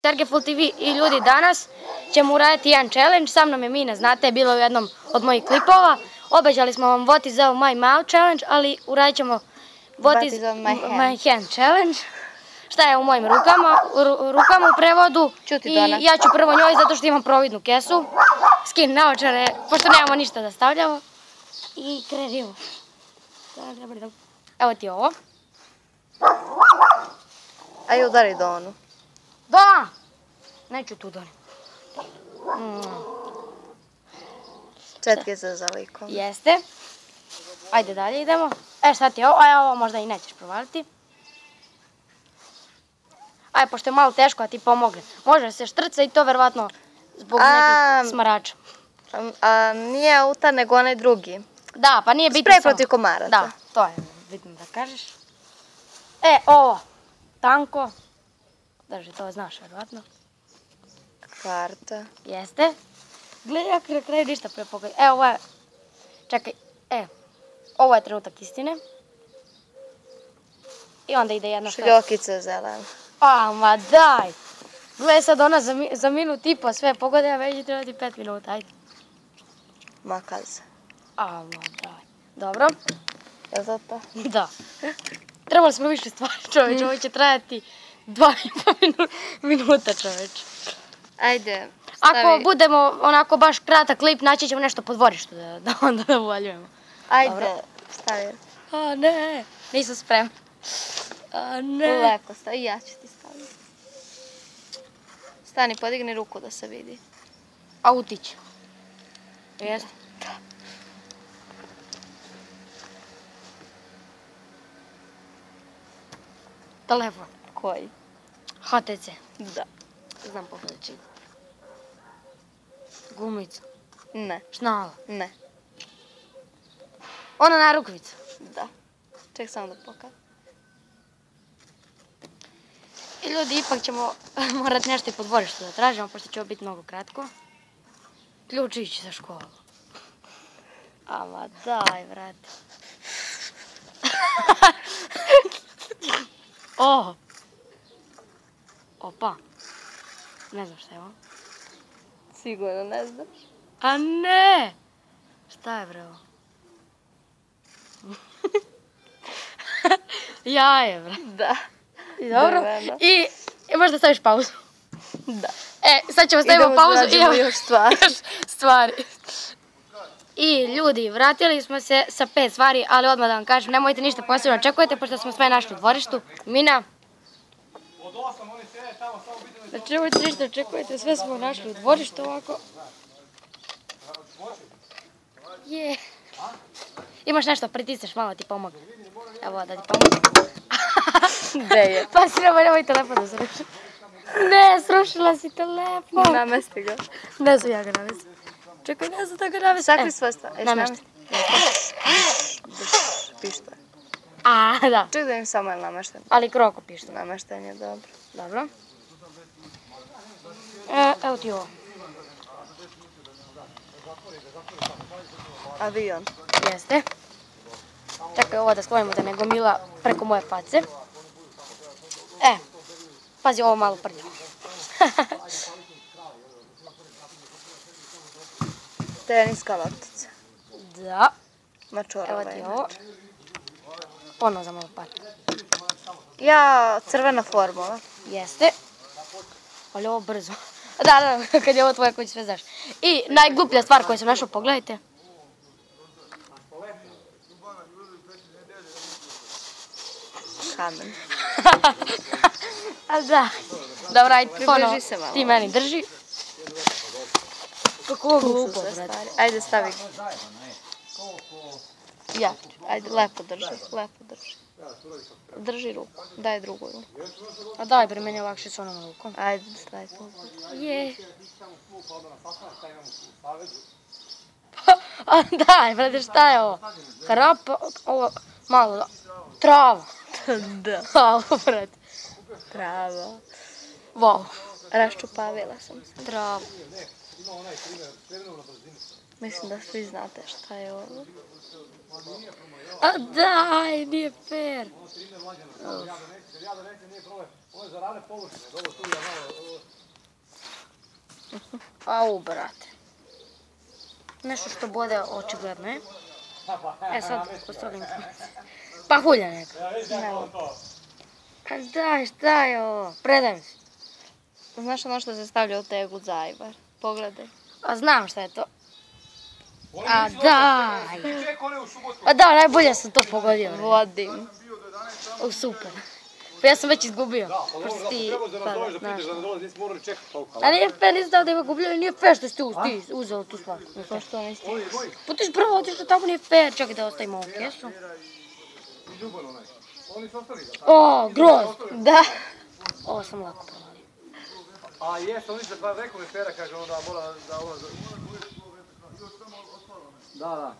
Tergeful TV i ljudi, danas ćemo uraditi jedan challenge. Sa mnom je Mina, znate, je bilo u jednom od mojih klipova. Obećali smo vam What is my mouth challenge, ali uradit ćemo What is my hand challenge. Šta je u mojim rukama u prevodu. I ja ću prvo njoj zato što imam providnu kesu. Skin naočare, pošto nemamo ništa da stavljamo. I krenimo. Evo ti ovo. Aj udari Donu. Da! Neću tu udarim. Četkice za likom. Jeste. Ajde dalje idemo. Šta ti je ovo? Ovo možda i nećeš provaliti. Ajde, pošto je malo teško, a ti pomogne. Može se štrca i to verovatno zbog nekih smarača. Nije auta, nego onaj drugi. Da, pa nije bitno samo. Sprej protiv komaraca. Da, to je bitno da kažeš. Ovo. Tanko. Drži, to znaš verovatno. Karta. Jeste. Gledaj, ja na kraju ništa prepogledaj. Ovo je... Čekaj, ovo je trenutak istine. I onda ide jedna stvar. Šljokica zelena. Ma daj! Gledaj sad ona za minut i po sve pogode, a već treba ti 5 minuta, ajde. Makaza. Ma daj. Dobro. Je li to? Da. Trebali smo više stvari, čoveč, ovo će trajati 2,5 minuta, čoveč. Ajde, stavi. Ako budemo onako baš kratak klip, naći ćemo nešto po dvorištu da onda uvaljujemo. Ajde, stavi. Ne, nisam spremna. Ne. Lepo stavi, ja ću ti staviti. Stani, podigni ruku da se vidi. Autić. Jeste? Da. Telefon. Koji? HTC. Da. Znam po veličini. Gumica. Ne. Šnala. Ne. Ona narukvica. Da. Ček samo da pokažem. I ljudi, ipak ćemo morati nešto i po dvorištu da tražimo, pošto će ovo biti mnogo kratko. Ključići za školu. Ma daj, vrati. Opa. Ne znam šta je ovo. Sigurno ne znaš. Ne! Šta je bre ovo? Jaje bre. Da. Dobro. I možda staviš pauzu. Da. Sad ćemo stavimo pauzu i idemo još stvari. I ljudi, vratili smo se sa 5 stvari, ali odmah da vam kažem, nemojte ništa posebno očekujete, pošto smo sve našli u dvorištu. Mina? Znači, nemojte ništa očekujete, sve smo našli u dvorištu ovako. Je. Imaš nešto, pritisneš malo, ti pomogu. Evo da ti pomogu. Gde je? Pa si nemoj telefon da sruši. Ne, srušila si telefon. Namesti ga. Ne znam ja ga namesti. Čekaj, ne znam da ga namesti. Sakri svoje stvari. Namesti. Pištolj. Da. Ček da im samo je namešten. Ali kroko pištolj. Namešten je dobro. Dobro. Evo ti ovo. Avion. Jeste. Čekaj ovo da sklonimo da ne gomila preko moje face. Pazi, ovo malo prljavo. Teniska loptica. Da. Mačorova je. Evo ti ovo. Ponovo za malo par. Ja, crvena formula. Jeste. Ali ovo brzo. Da, kad je ovo tvoje koji sve znaš. I najgluplja stvar koju sam našao, pogledajte. Kamen. Da. Dobro, ajde, približi se malo. Ti meni drži. Kako ovo glupo, brate. Ajde, stavi ga. Ja, ajde, lepo drži, lepo drži. Drži ruku, daj drugu ruku. Daj, bre, meni je lakše s onom rukom. Ajde, stavi tu. Je. Daj, brate, šta je ovo? Krapa, ovo, malo, trava. Da. Hvala, brate. Trava. Wow. Raščupavila sam se. Trava. Mislim da svi znate šta je ovo. Daj, nije fair. Au, brate. Nešto što bode očigledno je. E sad, ostavim informacije. Pa hulja neka. Daj, šta je ovo? Predajem se. Znaš ono što se stavlja u tegu zajbar? Pogledaj. A znam šta je to. A daj! A da, najbolje sam to pogodio. Vodim. O, super. Pa ja sam već izgubio. Pošto ti znaš. A nije fair, nisi dao da ima gubljeno, nije fair što si ti uzeo tu stvar. Pa što nisi? Pa ti si prvo otišao tamo, nije fair. Čekaj da ostavimo ovu kesu. O, groz! Da. Ovo sam lako provalio. A jes, oni se pa rekao mi fera, kaže onda mora da ulaze. Da.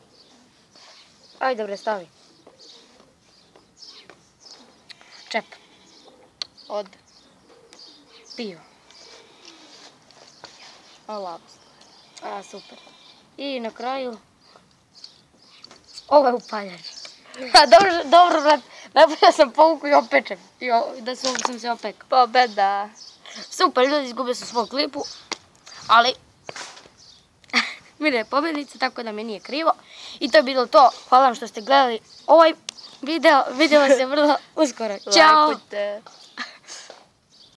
Ajde bre, stavi. Čep. Od. Pivo. Laps. A, super. I na kraju... Ovo je upaljač. A, dobro, brate. Najbolje sam povukao i opečem. Da sam se opekao. Pobeda. Super, ljudi, izgubio sam svoju klipu. Ali... Mira je pobednica, tako da mi nije krivo. I to je bilo to. Hvala vam što ste gledali ovaj video. Vidimo se vrlo uskoro. Ćao! Lajkujte.